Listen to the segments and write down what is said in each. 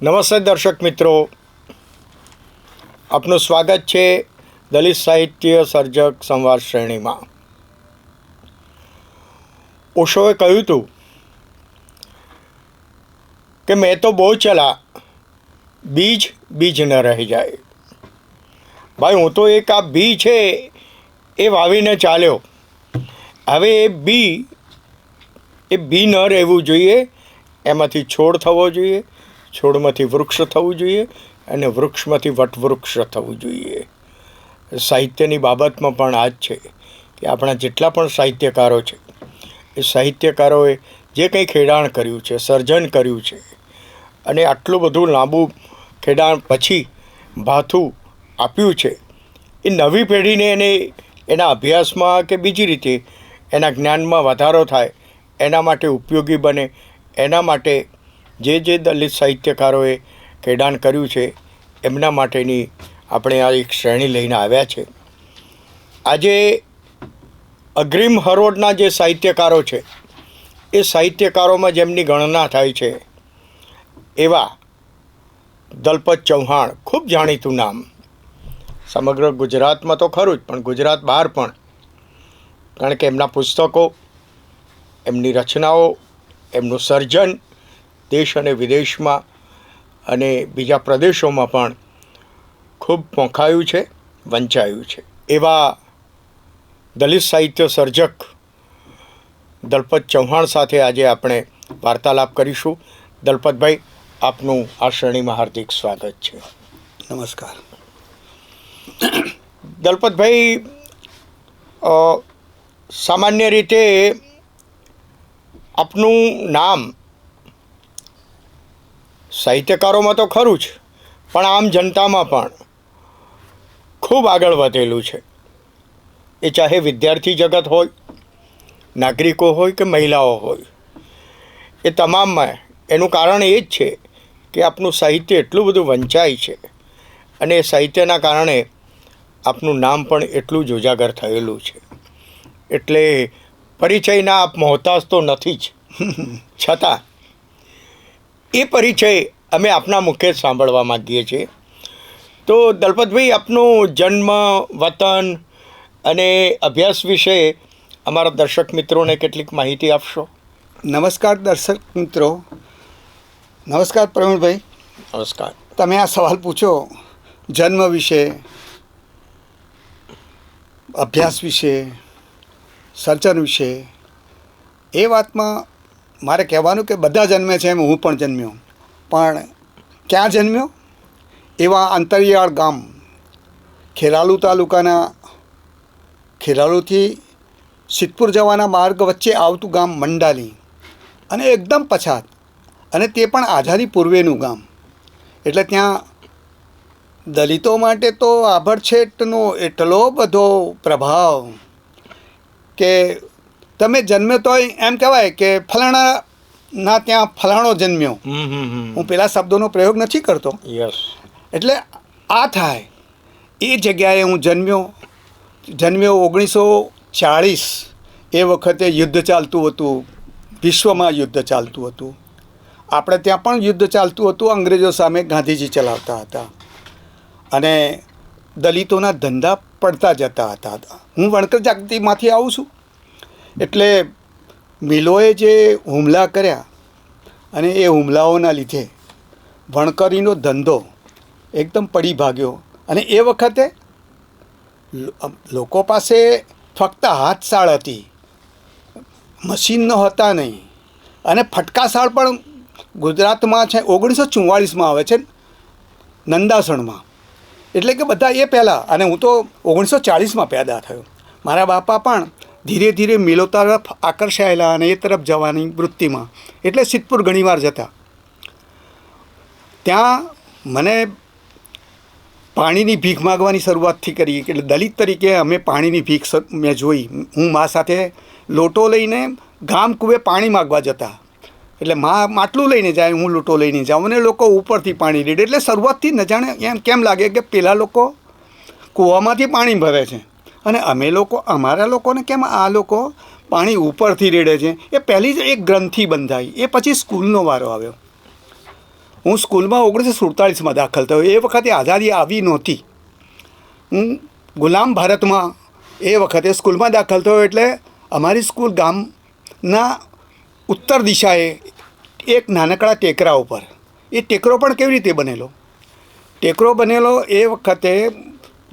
નમસ્તે દર્શક મિત્રો, આપનું સ્વાગત છે દલિત સાહિત્ય સર્જક સંવાદ શ્રેણીમાં. ઓશોએ કહ્યું હતું કે મેં તો બહુ ચલા, બીજ બીજ ન રહી જાય. ભાઈ, હું તો એક આ બી છે એ વાવીને ચાલ્યો. હવે એ બી ન રહેવું જોઈએ, એમાંથી છોડ થવો જોઈએ, છોડમાંથી વૃક્ષ થવું જોઈએ અને વૃક્ષમાંથી વટવૃક્ષ થવું જોઈએ. સાહિત્યની બાબતમાં પણ આ જ છે કે આપણા જેટલા પણ સાહિત્યકારો છે એ સાહિત્યકારોએ જે કંઈ ખેડાણ કર્યું છે, સર્જન કર્યું છે, અને આટલું બધું લાંબુ ખેડાણ પછી ભાથું આપ્યું છે, એ નવી પેઢીને એના અભ્યાસમાં કે બીજી રીતે એના જ્ઞાનમાં વધારો થાય, એના માટે ઉપયોગી બને, એના માટે જે દલિત સાહિત્યકારોએ ખેડાણ કર્યું છે એમના માટેની આપણે આ એક શ્રેણી લઈને આવ્યા છે. આજે અગ્રીમ હરોળના જે સાહિત્યકારો છે એ સાહિત્યકારોમાં જેમની ગણના થાય છે એવા દલપત ચૌહાણ, ખૂબ જાણીતું નામ, સમગ્ર ગુજરાતમાં તો ખરું જ પણ ગુજરાત બહાર પણ, કારણ કે એમના પુસ્તકો, એમની રચનાઓ, એમનું સર્જન દેશ અને વિદેશમાં અને બીજા પ્રદેશોમાં પણ ખૂબ પોંખાયું છે, વંચાયું છે. એવા દલિત સાહિત્ય સર્જક દલપત ચૌહાણ સાથે આજે આપણે વાર્તાલાપ કરીશું. દલપતભાઈ, આપનું આ શ્રેણીમાં હાર્દિક સ્વાગત છે. નમસ્કાર. દલપતભાઈ, સામાન્ય રીતે આપનું નામ સાહિત્યકારોમાં તો ખરું જ, પણ આમ જનતામાં પણ ખૂબ આગળ વધેલું છે. એ ચાહે વિદ્યાર્થી જગત હોય, નાગરિકો હોય કે મહિલાઓ હોય, એ તમામમાં એનું કારણ એ જ છે કે આપનું સાહિત્ય એટલું બધું વંચાય છે અને એ સાહિત્યના કારણે આપનું નામ પણ એટલું જ ઉજાગર થયેલું છે. એટલે પરિચયના આપ મોહતાજ તો નથી જ, છતાં એ પરિચય અમે આપના મુખે જ સાંભળવા માગીએ છીએ. તો દલપતભાઈ, આપનો જન્મ, વતન અને અભ્યાસ વિશે અમારા દર્શક મિત્રોને કેટલીક માહિતી આપશો? નમસ્કાર દર્શક મિત્રો. નમસ્કાર પ્રવીણભાઈ. નમસ્કાર. તમે આ સવાલ પૂછો જન્મ વિશે, અભ્યાસ વિશે, સર્જન વિશે, એ વાતમાં મારે કહેવાનું કે બધા જન્મે છે એમ હું પણ જન્મ્યો. પણ ક્યાં જન્મ્યો? એવા અંતરિયાળ ગામ, ખેરાલુ તાલુકાના, ખેરાલુથી સિદ્ધપુર જવાના માર્ગ વચ્ચે આવતું ગામ મંડાલી, અને એકદમ પછાત, અને તે પણ આઝાદી પૂર્વેનું ગામ. એટલે ત્યાં દલિતો માટે તો આભડછેટનો એટલો બધો પ્રભાવ કે તમે જન્મ્યો તો એમ કહેવાય કે ફલાણાના ત્યાં ફલાણો જન્મ્યો. હું પેલા શબ્દોનો પ્રયોગ નથી કરતો. યસ. એટલે આ થાય એ જગ્યાએ હું જન્મ્યો 1940. એ વખતે યુદ્ધ ચાલતું હતું, વિશ્વમાં યુદ્ધ ચાલતું હતું. આપણે ત્યાં પણ યુદ્ધ ચાલતું હતું, અંગ્રેજો સામે ગાંધીજી ચલાવતા હતા અને દલિતોના ધંધા પડતા જતા હતા. હું વણકર જાગૃતિમાંથી આવું છું. એટલે મિલોએ જે હુમલા કર્યા અને એ હુમલાઓના લીધે વણકરીનો ધંધો એકદમ પડી ભાગ્યો. અને એ વખતે લોકો પાસે ફક્ત હાથશાળ હતી, મશીન નહોતા નહીં. અને ફટકાશાળ પણ ગુજરાતમાં છે 1944માં આવે છે, નંદાસણમાં. એટલે કે બધા એ પહેલાં, અને હું તો 1940માં પેદા થયો. મારા બાપા પણ ધીરે ધીરે મિલો તરફ આકર્ષાયેલા અને એ તરફ જવાની વૃત્તિમાં, એટલે સિદ્ધપુર ઘણીવાર જતા. ત્યાં મને પાણીની ભીખ માગવાની શરૂઆતથી કરી. એટલે દલિત તરીકે અમે પાણીની ભીખ મેં જોઈ. હું મા સાથે લોટો લઈને ગામ કૂવે પાણી માગવા જતા. એટલે મા માટલું લઈને જાય, હું લોટો લઈને જાઉં, અને લોકો ઉપરથી પાણી રેડે. એટલે શરૂઆતથી ન જાણે એમ કેમ લાગે કે પેલા લોકો કૂવામાંથી પાણી ભરે છે અને અમે લોકો, અમારા લોકોને કેમ આ લોકો પાણી ઉપરથી રેડે છે. એ પહેલી જ એક ગ્રંથિ બંધાઈ. એ પછી સ્કૂલનો વારો આવ્યો. હું સ્કૂલમાં 1947માં દાખલ થયો. એ વખતે આઝાદી આવી નહોતી. હું ગુલામ ભારતમાં એ વખતે સ્કૂલમાં દાખલ થયો. એટલે અમારી સ્કૂલ ગામના ઉત્તર દિશાએ એક નાનકડા ટેકરા ઉપર. એ ટેકરો પણ કેવી રીતે બનેલો? ટેકરો બનેલો એ વખતે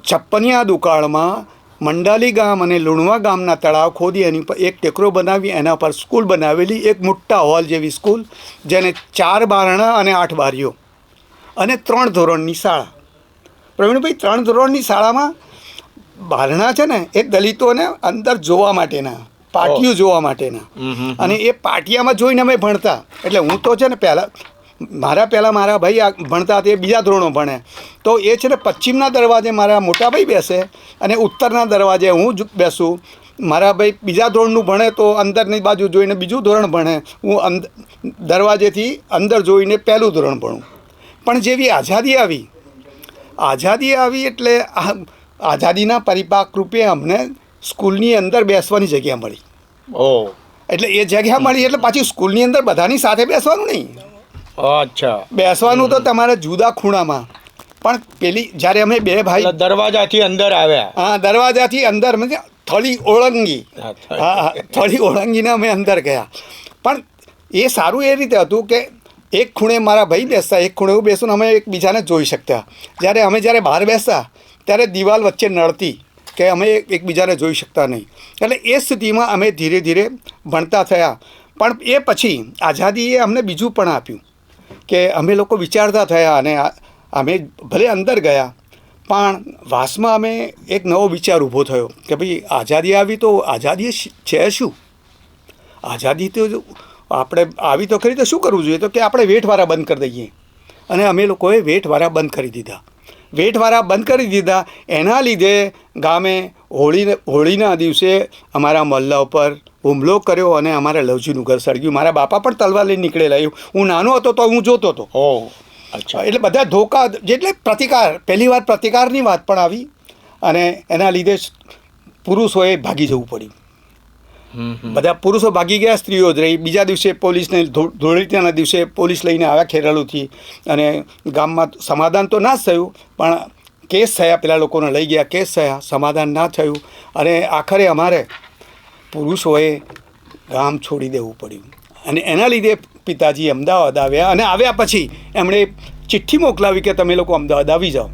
છપ્પનિયા દુકાળમાં મંડાલી ગામ અને લુણવા ગામના તળાવ ખોદી એની પર એક ટેકરો બનાવી, એના પર સ્કૂલ બનાવેલી, એક મોટા હોલ જેવી સ્કૂલ, જેને 4 બારણા અને 8 બારીઓ અને 3 ધોરણની શાળા. પ્રવીણભાઈ, 3 ધોરણની શાળામાં બારણા છે ને એ દલિતોને અંદર જોવા માટેના, પાટિયું જોવા માટેના, અને એ પાટિયામાં જોઈને અમે ભણતા. એટલે હું તો છે ને પહેલાં મારા ભાઈ ભણતા તે બીજા ધોરણો ભણે, તો એ છે ને પશ્ચિમના દરવાજે મારા મોટા ભાઈ બેસે અને ઉત્તરના દરવાજે હું બેસું. મારા ભાઈ બીજા ધોરણનું ભણે તો અંદરની બાજુ જોઈને બીજું ધોરણ ભણે, હું દરવાજેથી અંદર જોઈને પહેલું ધોરણ ભણું. પણ જેવી આઝાદી આવી એટલે આઝાદીના પરિપાક રૂપે અમને સ્કૂલની અંદર બેસવાની જગ્યા મળી. એટલે એ જગ્યા મળી એટલે પાછી સ્કૂલની અંદર બધાની સાથે બેસવાનું નહીં. અચ્છા, બેસવાનું તો તમારે જુદા ખૂણામાં. પણ પેલી જ્યારે અમે 2 ભાઈ દરવાજાથી અંદર આવ્યા, હા, દરવાજાથી અંદર થળી ઓળંગી, હા, થળી ઓળંગીને અમે અંદર ગયા. પણ એ સારું એ રીતે હતું કે એક ખૂણે મારા ભાઈ બેસતા, એક ખૂણે હું બેસું, અમે એકબીજાને જોઈ શકતા. જ્યારે બહાર બેસતા ત્યારે દિવાલ વચ્ચે નડતી કે અમે એકબીજાને જોઈ શકતા નહીં. એટલે એ સ્થિતિમાં અમે ધીરે ધીરે ભણતા થયા. પણ એ પછી આઝાદીએ અમને બીજું પણ આપ્યું કે અમે લોકો વિચારતા થયા, અને અમે ભલે અંદર ગયા પણ વાસમાં અમે એક નવો વિચાર ઊભો થયો કે ભાઈ આઝાદી આવી તો આઝાદી છે શું? આઝાદી તો આપણે આવી તો ખરી, તો શું કરવું જોઈએ? તો કે આપણે વેઠવાળા બંધ કરી દઈએ. અને અમે લોકોએ વેઠવાળા બંધ કરી દીધા. વેઠવાળા બંધ કરી દીધા. એના લીધે ગામે હોળીના દિવસે અમારા મહલ્લા ઉપર હુમલો કર્યો અને અમારા લવજીનું ઘર સળગ્યું. મારા બાપા પણ તલવાર લઈને નીકળેલા. હું નાનો હતો તો હું જોતો હતો. અચ્છા. એટલે બધા ધોકા, એટલે પ્રતિકાર, પહેલી વાર પ્રતિકારની વાત પણ આવી, અને એના લીધે પુરુષોએ ભાગી જવું પડ્યું. બધા પુરુષો ભાગી ગયા, સ્ત્રીઓ જ રહી. બીજા દિવસે પોલીસને, ધૂળેટીના દિવસે પોલીસ લઈને આવ્યા ખેરાલુથી, અને ગામમાં સમાધાન તો ના જ થયું, પણ કેસ થયા, પેલા લોકોને લઈ ગયા, કેસ થયા, સમાધાન ના થયું, અને આખરે અમારે પુરુષોએ ગામ છોડી દેવું પડ્યું. અને એના લીધે પિતાજી અમદાવાદ આવ્યા, અને આવ્યા પછી એમણે ચિઠ્ઠી મોકલાવી કે તમે લોકો અમદાવાદ આવી જાઓ.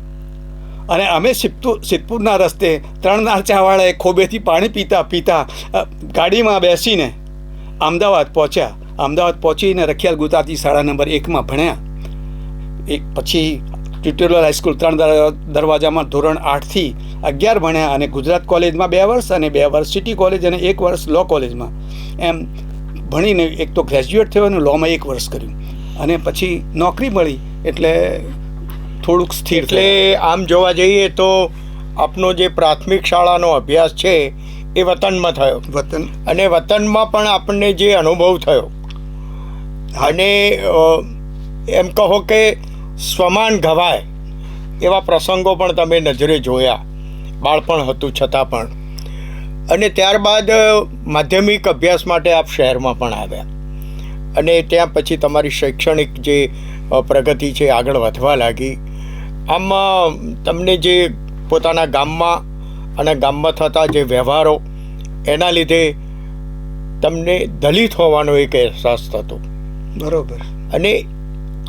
અને અમે સિદ્ધપુરના રસ્તે 3 નારચાવાળાએ ખોબેથી પાણી પીતા ગાડીમાં બેસીને અમદાવાદ પહોંચ્યા. અમદાવાદ પહોંચીને રખિયાલ ગુજરાતી શાળા નંબર 1માં ભણ્યા. પછી ટ્યુટોરિયલ હાઈસ્કૂલ 3 દરવાજામાં ધોરણ 8થી 11 ભણ્યા, અને ગુજરાત કોલેજમાં 2 વર્ષ, અને 2 વર્ષ સિટી કોલેજ, અને 1 વર્ષ લો કોલેજમાં. એમ ભણીને એક તો ગ્રેજ્યુએટ થયો અને લોમાં 1 વર્ષ કર્યું, અને પછી નોકરી મળી એટલે થોડુંક સ્થિર. એટલે આમ જોવા જઈએ તો આપનો જે પ્રાથમિક શાળાનો અભ્યાસ છે એ વતનમાં થયો. અને વતનમાં પણ આપણને જે અનુભવ થયો, અને એમ કહો કે સ્વમાન ઘવાય એવા પ્રસંગો પણ તમે નજરે જોયા, બાળપણ હતું છતાં પણ. અને ત્યારબાદ માધ્યમિક અભ્યાસ માટે આપ શહેરમાં પણ આવ્યા, અને ત્યાં પછી તમારી શૈક્ષણિક જે પ્રગતિ છે આગળ વધવા લાગી. આમ તમને જે પોતાના ગામમાં અને ગામમાં થતા જે વ્યવહારો, એના લીધે તમને દલિત હોવાનો એક અહેસાસ થતો. બરાબર. અને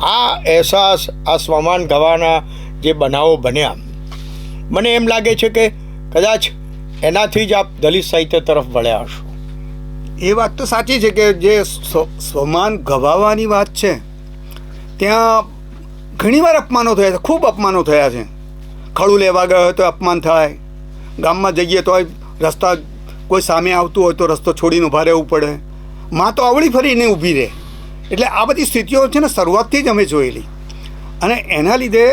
આ અહેસાસ, આ સ્વમાન ગવાના જે બનાવો બન્યા, મને એમ લાગે છે કે કદાચ એનાથી જ આપ દલિત સાહિત્ય તરફ વળ્યા હશો. એ વાત તો સાચી છે કે જે સ્વમાન ગવાવાની વાત છે, ત્યાં ઘણીવાર અપમાનો થયા છે, ખૂબ અપમાનો થયા છે. ખડું લેવા ગયો હોય તો અપમાન થાય, ગામમાં જઈએ તો રસ્તા કોઈ સામે આવતું હોય તો રસ્તો છોડીને ઊભા રહેવું પડે, માં તો અવળી ફરીને ઊભી રહે. એટલે આ બધી સ્થિતિઓ છે ને શરૂઆતથી જ અમે જોયેલી, અને એના લીધે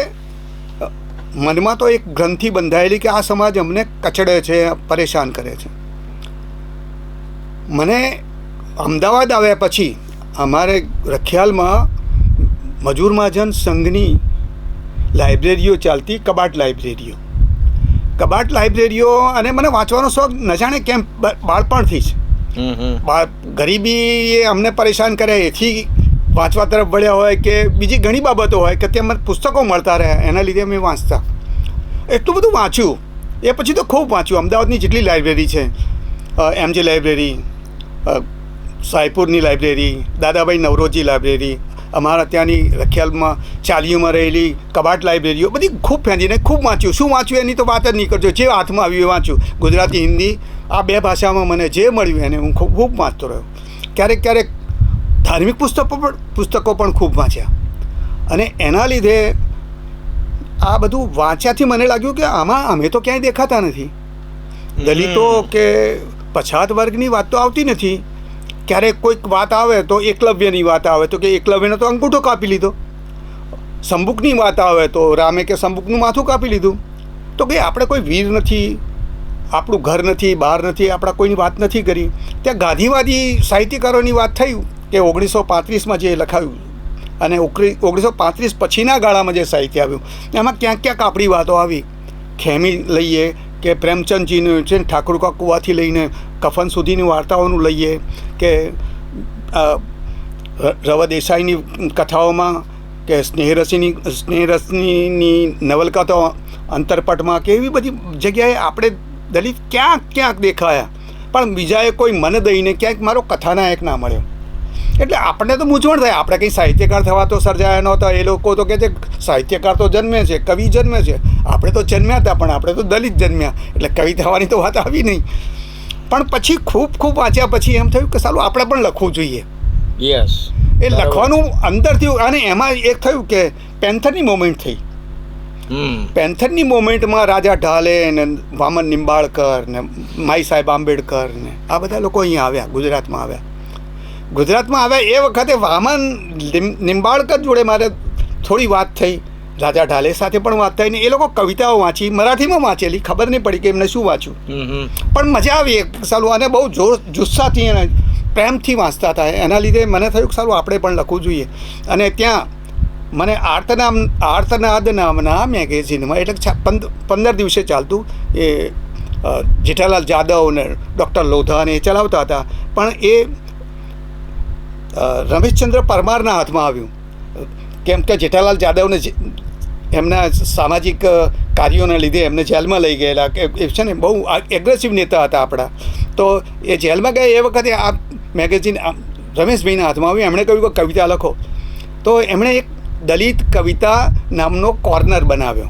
મનમાં તો એક ગ્રંથિ બંધાયેલી કે આ સમાજ અમને કચડે છે, પરેશાન કરે છે. મને અમદાવાદ આવ્યા પછી અમારે રખિયાલમાં મજૂર મહાજન સંઘની લાઇબ્રેરીઓ ચાલતી, કબાટ લાઇબ્રેરીઓ, અને મને વાંચવાનો શોખ ન જાણે કેમ બાળપણથી જ. ગરીબી એ અમને પરેશાન કરે, એથી વાંચવા તરફ વળ્યા હોય કે બીજી ઘણી બાબતો હોય કે તેમાં પુસ્તકો મળતા રહ્યા, એના લીધે અમે વાંચતા. એટલું બધું વાંચ્યું. એ પછી તો ખૂબ વાંચ્યું. અમદાવાદની જેટલી લાઇબ્રેરી છે, MJ લાઇબ્રેરી, સાયપુરની લાઇબ્રેરી, દાદાભાઈ નવરોજી લાઇબ્રેરી, અમારા ત્યાંની રખિયાલમાં ચાલીઓમાં રહેલી કબાટ લાઇબ્રેરીઓ, બધી ખૂબ ફેંદીને ખૂબ વાંચ્યું. શું વાંચ્યું એની તો વાત જ નહીં કરજો. જે હાથમાં આવ્યું એ વાંચ્યું. ગુજરાતી, હિન્દી આ 2 ભાષામાં મને જે મળ્યું એને હું ખૂબ વાંચતો રહ્યો. ક્યારેક ક્યારેક ધાર્મિક પુસ્તકો પણ ખૂબ વાંચ્યા. અને એના લીધે આ બધું વાંચ્યાથી મને લાગ્યું કે આમાં અમે તો ક્યાંય દેખાતા નથી. દલિતો કે પછાત વર્ગની વાત તો આવતી નથી. ક્યારેક કોઈક વાત આવે તો એકલવ્યની વાત આવે તો કે એકલવ્યનો તો અંગૂઠો કાપી લીધો. સંબુકની વાત આવે તો રામે કે સંબુકનું માથું કાપી લીધું. તો કે આપણે કોઈ વીર નથી, આપણું ઘર નથી, બહાર નથી, આપણા કોઈની વાત નથી કરી. ત્યાં ગાંધીવાદી સાહિત્યકારોની વાત થઈ કે 1935માં જે લખાયું અને 1935 પછીના ગાળામાં જે સાહિત્ય આવ્યું એમાં ક્યાંક ક્યાંક આપણી વાતો આવી. ખેમી લઈએ કે પ્રેમચંદજીનું છે ઠાકુર કા કુવાથી લઈને કફન સુધીની વાર્તાઓનું લઈએ કે રવ દેસાઈની કથાઓમાં કે સ્નેહરસની નવલકથાઓ અંતરપટમાં કે એવી બધી જગ્યાએ આપણે દલિત ક્યાંક ક્યાંક દેખાયા, પણ બીજાએ કોઈ મન દઈને ક્યાંક મારો કથાનાયક ના મળ્યો. એટલે આપણને તો મૂંઝવણ થાય. આપણે કંઈ સાહિત્યકાર થવા તો સર્જાયા નહોતા. એ લોકો તો કહે છે સાહિત્યકાર તો જન્મે છે, કવિ જન્મે છે. આપણે તો જન્મ્યા હતા, પણ આપણે તો દલિત જન્મ્યા, એટલે કવિ થવાની તો વાત આવી નહીં. પણ પછી ખૂબ વાંચ્યા પછી એમ થયું કે સાલું આપણે પણ લખવું જોઈએ. યસ, એ લખવાનું અંદરથી. અને એમાં એક થયું કે પેન્થરની મોમેન્ટ થઈ. પેન્થરની મોમેન્ટમાં રાજા ઢાલે ને વામન નિંબાળકર ને માઈ સાહેબ આંબેડકર ને આ બધા લોકો અહીંયા આવ્યા, ગુજરાતમાં આવ્યા. એ વખતે વામન નિંબાળકર જોડે મારે થોડી વાત થઈ, રાજા ઢાલે સાથે પણ વાત થઈ ને એ લોકો કવિતાઓ વાંચી, મરાઠીમાં વાંચેલી, ખબર નહીં પડી કે એમને શું વાંચ્યું, પણ મજા આવી સાલું. અને બહુ જુસ્સાથી અને પ્રેમથી વાંચતા હતા. એના લીધે મને થયું કે સારું આપણે પણ લખવું જોઈએ. અને ત્યાં મને આર્તનાદ નામના મેગેઝિનમાં, એટલે 15 દિવસે ચાલતું, એ જેઠાલાલ જાદવ ને ડૉક્ટર લોધા ને એ ચલાવતા હતા. પણ એ રમેશચંદ્ર પરમારના હાથમાં આવ્યું. કેમ કે જેઠાલાલ જાદવને એમના સામાજિક કાર્યોના લીધે એમને જેલમાં લઈ ગયેલા. કે એ છે ને બહુ એગ્રેસિવ નેતા હતા આપણા. તો એ જેલમાં ગયા એ વખતે આ મેગેઝિન રમેશભાઈના હાથમાં આવ્યું. એમણે કહ્યું કે કવિતા લખો. તો એમણે એક દલિત કવિતા નામનો કોર્નર બનાવ્યો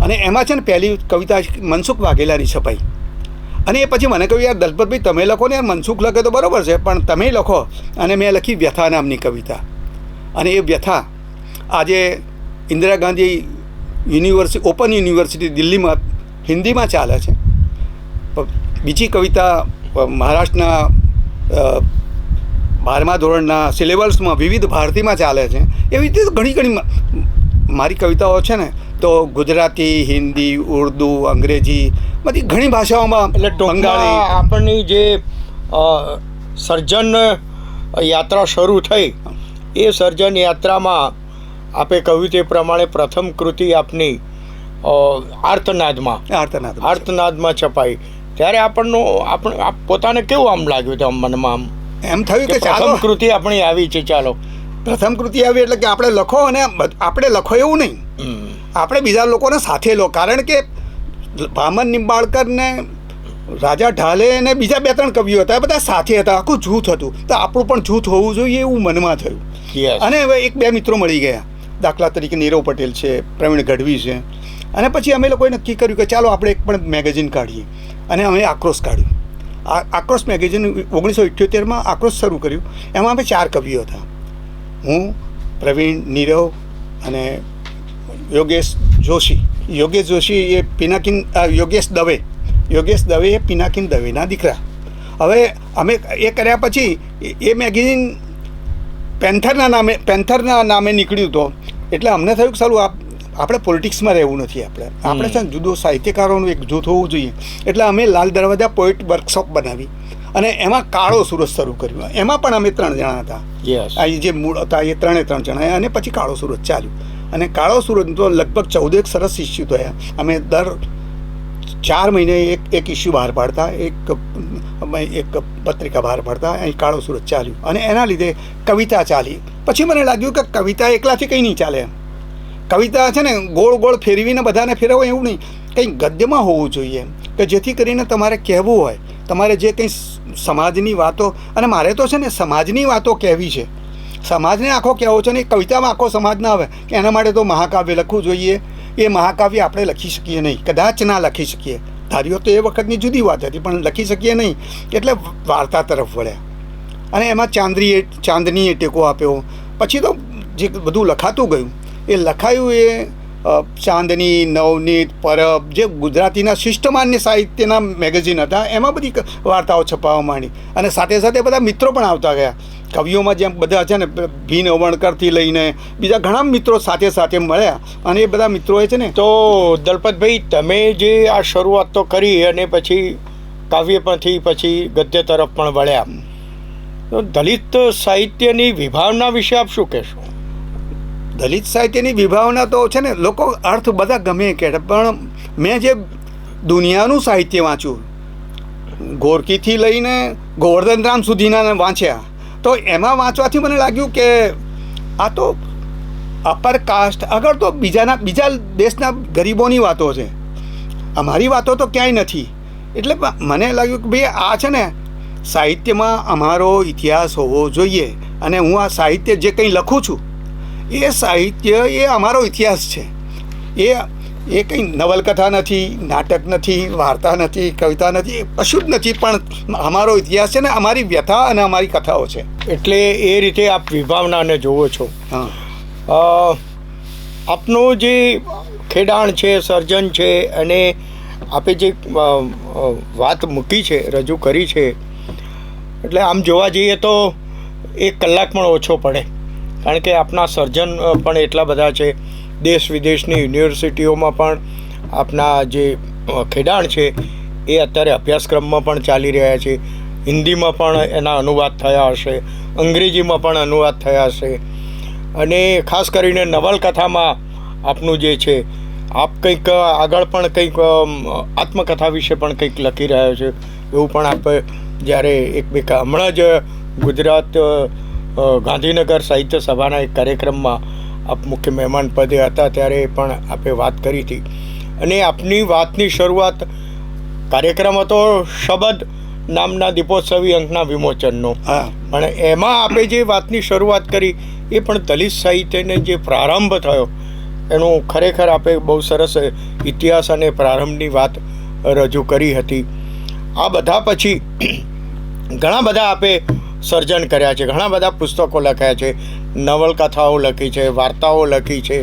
અને એમાં છે ને પહેલી કવિતા મનસુખ વાઘેલાની છપાઈ. અને એ પછી મને કહ્યું યાર દલપતભાઈ તમે લખો ને, યાર મનસુખ લખે તો બરાબર છે પણ તમે લખો. અને મેં લખી વ્યથા નામની કવિતા. અને એ વ્યથા આજે ઇન્દિરા ગાંધી ઓપન યુનિવર્સિટી દિલ્હીમાં હિન્દીમાં ચાલે છે. બીજી કવિતા મહારાષ્ટ્રના 12મા ધોરણના સિલેબસમાં વિવિધ ભારતીમાં ચાલે છે. એવી રીતે ઘણી મારી કવિતાઓ છે ને તો ગુજરાતી, હિન્દી, ઉર્દુ, અંગ્રેજી, બધી ઘણી ભાષાઓમાં. એટલે ટૂંકમાં આપણની જે સર્જન યાત્રા શરૂ થઈ એ સર્જન યાત્રામાં આપે કહ્યું તે પ્રમાણે પ્રથમ કૃતિ આપની આર્તનાદમાં છપાઈ. ત્યારે આપણે પોતાને કેવું આમ લાગ્યું હતું મનમાં? એમ થયું કે પ્રથમ કૃતિ આપણી આવી છે, ચાલો પ્રથમ કૃતિ આવી એટલે કે આપણે લખો. અને આપણે લખો એવું નહીં, આપણે બીજા લોકોને સાથે લો. કારણ કે વામન નિંબાળકર ને રાજા ઢાલે ને બીજા 2-3 કવિઓ હતા, બધા સાથે હતા, આખું જૂથ હતું. તો આપણું પણ જૂથ હોવું જોઈએ એવું મનમાં થયું. અને હવે 1-2 મિત્રો મળી ગયા. દાખલા તરીકે નીરવ પટેલ છે, પ્રવીણ ગઢવી છે. અને પછી અમે લોકોએ નક્કી કર્યું કે ચાલો આપણે એક પણ મેગેઝિન કાઢીએ. અને અમે આક્રોશ કાઢ્યું. આક્રોશ મેગેઝિન 1978માં આક્રોશ શરૂ કર્યું. એમાં અમે 4 કવિઓ હતા, હું, પ્રવીણ, નીરવ અને યોગેશ જોશી એ પિનાકિન યોગેશ દવે એ પિનાકિન દવેના દીકરા. હવે અમે એ કર્યા પછી એ મેગેઝિન પેન્થરના નામે નીકળ્યું હતું. એટલે અમને થયું કે સારું આપણે પોલિટિક્સમાં રહેવું નથી. આપણે છે ને જુદો સાહિત્યકારોનું એક જૂથ હોવું જોઈએ. એટલે અમે લાલ દરવાજા પોએટ વર્કશોપ બનાવી અને એમાં કાળો સુરત શરૂ કર્યું. એમાં પણ અમે 3 જણા હતા. આ જે મૂળ હતા એ 3 જણા. અને પછી કાળો સુરત ચાલ્યું. અને કાળો સુરત તો લગભગ 14 સરસ ઇસ્યુ થયા. અમે દર 4 મહિને એક ઇસ્યુ બહાર પાડતા, એક પત્રિકા બહાર પાડતા. અહીં કાળો સુરત ચાલ્યું અને એના લીધે કવિતા ચાલી. પછી મને લાગ્યું કે કવિતા એકલાથી કંઈ નહીં ચાલે. કવિતા છે ને ગોળ ગોળ ફેરવીને બધાને ફેરવો એવું નહીં, કંઈ ગદ્યમાં હોવું જોઈએ કે જેથી કરીને તમારે કહેવું હોય, તમારે જે કંઈ સમાજની વાતો, અને મારે તો છે ને સમાજની વાતો કહેવી છે, સમાજને આખો કહેવો છે ને. કવિતામાં આખો સમાજ ના આવે કે એના માટે તો મહાકાવ્ય લખવું જોઈએ. એ મહાકાવ્ય આપણે લખી શકીએ નહીં, કદાચ ના લખી શકીએ. ધાર્યો તો એ વખતની જુદી વાત હતી, પણ લખી શકીએ નહીં એટલે વાર્તા તરફ વળ્યા અને એમાં ચાંદનીએ ટેકો આપ્યો. પછી તો જે બધું લખાતું ગયું એ લખાયું એ ચાંદની, નવનીત, પરબ જે ગુજરાતીના શિષ્ટમાન્ય સાહિત્યના મેગેઝિન હતા એમાં બધી વાર્તાઓ છપાવવા માંડી. અને સાથે સાથે બધા મિત્રો પણ આવતા ગયા. કવિઓમાં જેમ બધા છે ને ભીન અવણકરથી લઈને બીજા ઘણા મિત્રો સાથે સાથે મળ્યા અને એ બધા મિત્રોએ છે ને. તો દલપતભાઈ, તમે જે આ શરૂઆત તો કરી અને પછી કાવ્યમાંથી પછી ગદ્ય તરફ પણ વળ્યા, તો દલિત સાહિત્યની વિભાવના વિશે આપ શું કહેશો? દલિત સાહિત્યની વિભાવના તો છે ને લોકો અર્થ બધા ગમે કે, પણ મેં જે દુનિયાનું સાહિત્ય વાંચ્યું, ગોરકીથી લઈને ગોવર્ધન રામ સુધીના વાંચ્યા, તો એમાં વાંચવાથી મને લાગ્યું કે આ તો અપર કાસ્ટ આગળ તો બીજા દેશના ગરીબોની વાતો છે, અમારી વાતો તો ક્યાંય નથી. એટલે મને લાગ્યું કે ભાઈ આ છે ને સાહિત્યમાં અમારો ઇતિહાસ હોવો જોઈએ. અને હું આ સાહિત્ય જે કંઈ લખું છું એ સાહિત્ય એ અમારો ઇતિહાસ છે. એ કંઈ નવલકથા નથી, નાટક નથી, વાર્તા નથી, કવિતા નથી, કશું જ નથી, પણ અમારો ઇતિહાસ છે ને અમારી વ્યથા અને અમારી કથાઓ છે. એટલે એ રીતે આપ વિભાવનાને જોવો છો. હા, આપનું જે ખેડાણ છે, સર્જન છે, અને આપે જે વાત મૂકી છે, રજૂ કરી છે, એટલે આમ જોવા જઈએ તો 1 કલાક પણ ઓછો પડે, કારણ કે આપના સર્જન પણ એટલા બધા છે. દેશ વિદેશની યુનિવર્સિટીઓમાં પણ આપના જે ખેડાણ છે એ અત્યારે અભ્યાસક્રમમાં પણ ચાલી રહ્યા છે. હિન્દીમાં પણ એના અનુવાદ થયા હશે, અંગ્રેજીમાં પણ અનુવાદ થયા હશે, અને ખાસ કરીને નવલકથામાં આપનું જે છે, આપ કંઈક આગળ પણ કંઈક આત્મકથા વિશે પણ કંઈક લખી રહ્યો છે એવું પણ આપ જ્યારે હમણાં જ ગુજરાત ગાંધીનગર સાહિત્ય સભાના એક કાર્યક્રમમાં આપ મુખ્ય મહેમાન પદે હતા ત્યારે પણ આપે વાત કરી હતી. અને આપની વાતની શરૂઆત કાર્યક્રમ હતો શબદ નામના દીપોત્સવી અંકના વિમોચનનો, પણ એમાં આપે જે વાતની શરૂઆત કરી એ પણ દલિત સાહિત્યને જે પ્રારંભ થયો એનું ખરેખર આપે બહુ સરસ ઇતિહાસ અને પ્રારંભની વાત રજૂ કરી હતી. આ બધા પછી ઘણા બધા આપે સર્જન કર્યા છે, ઘણા બધા પુસ્તકો લખ્યા છે, નવલકથાઓ લખી છે, વાર્તાઓ લખી છે,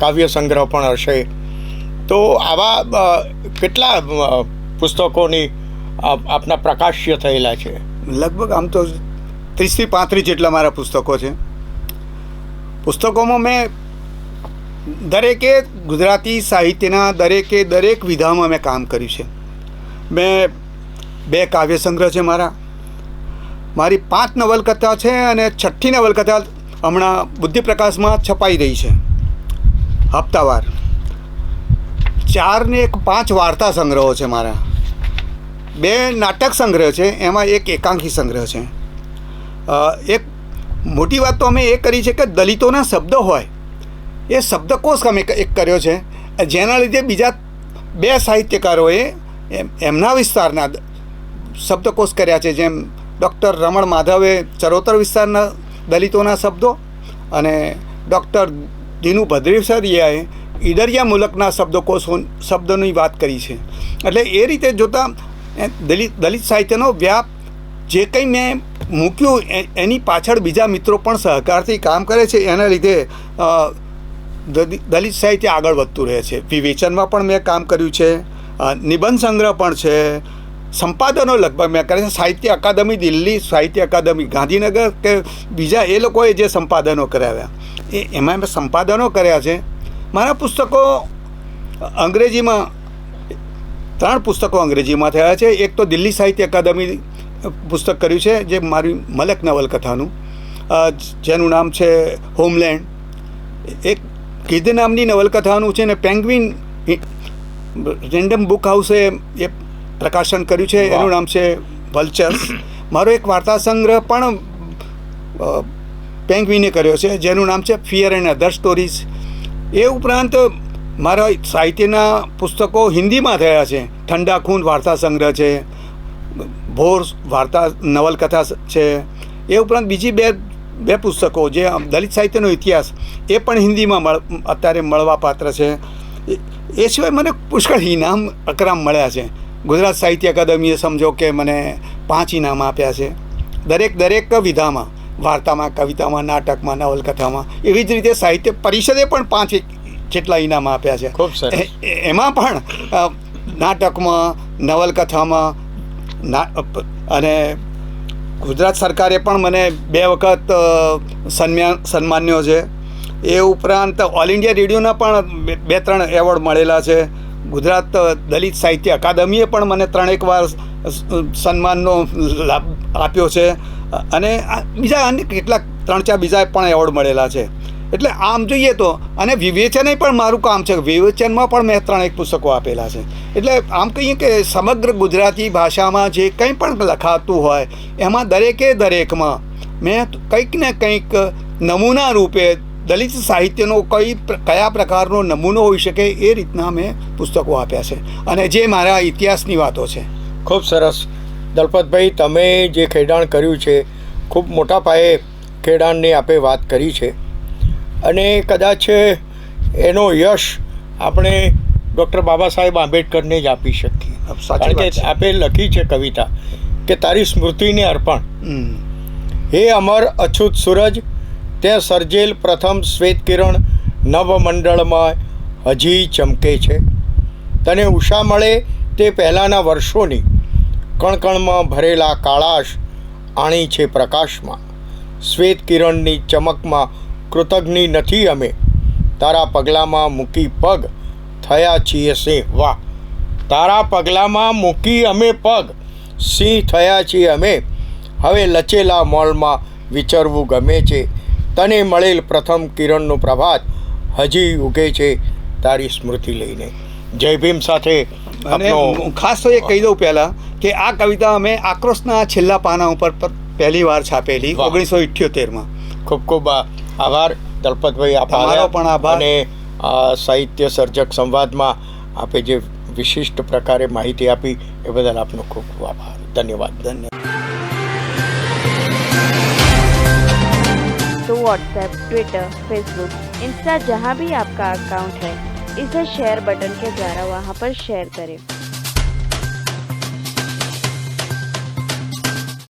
કાવ્ય સંગ્રહ પણ હશે. તો આવા કેટલા પુસ્તકોની આપના પ્રકાશ્ય થયેલા છે? લગભગ આમ તો 30 થી 35 જેટલા મારા પુસ્તકો છે. પુસ્તકોમાં મેં દરેકે ગુજરાતી સાહિત્યના દરેક વિધામાં મેં કામ કર્યું છે. મેં 2 કાવ્ય સંગ્રહ છે મારી 5 નવલકથા છે અને 6ઠ્ઠી નવલકથા હમણાં બુદ્ધિપ્રકાશમાં છપાઈ રહી છે હપ્તાવાર. 4 ને 5 વાર્તા સંગ્રહો છે મારા. 2 નાટક સંગ્રહ છે, એમાં 1 એકાંકી સંગ્રહ છે. એક મોટી વાત તો અમે એ કરી છે કે દલિતોના શબ્દ હોય એ શબ્દકોશ અમે એક કર્યો છે, જેના લીધે બીજા 2 સાહિત્યકારોએ એમના વિસ્તારના શબ્દકોશ કર્યા છે. જેમ ડૉક્ટર રમણ માધવે ચરોતર વિસ્તારના દલિતોના શબ્દો અને ડૉક્ટર દીનુ ભદ્રેસરિયાએ ઈડરિયા મુલકના શબ્દોની વાત કરી છે. એટલે એ રીતે જોતાં દલિત સાહિત્યનો વ્યાપ જે કંઈ મેં મૂક્યું એની પાછળ બીજા મિત્રો પણ સહકારથી કામ કરે છે. એના લીધે દલિત સાહિત્ય આગળ વધતું રહે છે. વિવેચનમાં પણ મેં કામ કર્યું છે, નિબંધ સંગ્રહ પણ છે, સંપાદનો લગભગ મેં કરે છે. સાહિત્ય અકાદમી દિલ્હી, સાહિત્ય અકાદમી ગાંધીનગર કે બીજા એ લોકોએ જે સંપાદનો કરાવ્યા એમાં મેં સંપાદનો કર્યા છે. મારા પુસ્તકો અંગ્રેજીમાં 3 પુસ્તકો અંગ્રેજીમાં થયા છે. એક તો દિલ્હી સાહિત્ય અકાદમી પુસ્તક કર્યું છે જે મારી મલક નવલકથાનું, જેનું નામ છે હોમલેન્ડ. એક ગીધ નામની નવલકથાનું છે ને પેંગ્વિન રેન્ડમ બુક હાઉસે એ પ્રકાશન કર્યું છે. વાહ. એનું નામ છે વલ્ચર્સ. મારો એક વાર્તા સંગ્રહ પણ પેંગ્વિને કર્યો છે, જેનું નામ છે ફિયર એન્ડ અધર સ્ટોરીઝ. એ ઉપરાંત મારા સાહિત્યના પુસ્તકો હિન્દીમાં થયા છે. ઠંડા ખૂન વાર્તા સંગ્રહ છે, ભોર વાર્તા નવલકથા છે. એ ઉપરાંત બીજી બે પુસ્તકો જે દલિત સાહિત્યનો ઇતિહાસ, એ પણ હિન્દીમાં અત્યારે મળવાપાત્ર છે. એ સિવાય મને પુષ્કળ ઇનામ અકરામ મળ્યા છે. ગુજરાત સાહિત્ય અકાદમીએ સમજો કે મને 5 ઇનામ આપ્યા છે, દરેક વિધામાં, વાર્તામાં, કવિતામાં, નાટકમાં, નવલકથામાં. એવી જ રીતે સાહિત્ય પરિષદે પણ 5 જેટલા ઇનામ આપ્યા છે. ખૂબ સરસ. એમાં પણ નાટકમાં, નવલકથામાં અને ગુજરાત સરકારે પણ મને 2 વખત સન્માન્યો છે. એ ઉપરાંત ઓલ ઇન્ડિયા રેડિયોના પણ 2-3 એવોર્ડ મળેલા છે. ગુજરાત દલિત સાહિત્ય અકાદમીએ પણ મને 3 વાર સન્માનનો લાભ આપ્યો છે. અને બીજા અન્ય કેટલાક 3-4 બીજા પણ એવોર્ડ મળેલા છે. એટલે આમ જોઈએ તો, અને વિવેચન પણ મારું કામ છે. વિવેચનમાં પણ મેં 3 પુસ્તકો આપેલા છે. એટલે આમ કહીએ કે સમગ્ર ગુજરાતી ભાષામાં જે કંઈ પણ લખાતું હોય એમાં દરેકમાં મેં કંઈક ને કંઈક નમૂના રૂપે દલિત સાહિત્યનો કયા પ્રકારનો નમૂનો હોઈ શકે એ રીતના મેં પુસ્તકો આપ્યા છે, અને જે મારા ઇતિહાસની વાતો છે. ખૂબ સરસ. દલપતભાઈ, તમે જે ખેડાણ કર્યું છે, ખૂબ મોટા પાયે ખેડાણની આપે વાત કરી છે, અને કદાચ એનો યશ આપણે ડૉક્ટર બાબા સાહેબ આંબેડકરને જ આપી શકીએ. કારણ કે આપે લખી છે કવિતા કે તારી સ્મૃતિને અર્પણ. હે અમર અછૂત સૂરજ, તે સર્જેલ પ્રથમ શ્વેત કિરણ નવમંડળમાં હજી ચમકે છે. તને ઉષા મળે તે પહેલાંના વર્ષોની કણકણમાં ભરેલા કાળાશ આણી છે પ્રકાશમાં. શ્વેત કિરણની ચમકમાં કૃતજ્ઞ નથી અમે, તારા પગલામાં મૂકી પગ થયા છીએ સિંહ. વાહ! તારા પગલામાં મૂકી અમે પગ, સિંહ થયા છીએ અમે. હવે લચેલા મોલમાં વિચરવું ગમે છે. તને મળેલ પ્રથમ કિરણનું પ્રભાત હજી ઉગે છે તારી સ્મૃતિ લઈને. જય ભીમ સાથે. અને ખાસ તો એ કહી દઉં પહેલાં કે આ કવિતા અમે આક્રોશના છેલ્લા પાના ઉપર પહેલી વાર છાપેલી 1978માં. ખૂબ ખૂબ આભાર દલપતભાઈ. તમારો પણ આભાર. અને સાહિત્ય સર્જક સંવાદમાં આપે જે વિશિષ્ટ પ્રકારે માહિતી આપી એ બદલ આપનો ખૂબ ખૂબ આભાર. ધન્યવાદ. तो व्हाट्सएप, ट्विटर, फेसबुक, इंस्टा जहाँ भी आपका अकाउंट है, इसे शेयर बटन के द्वारा वहाँ पर शेयर करें.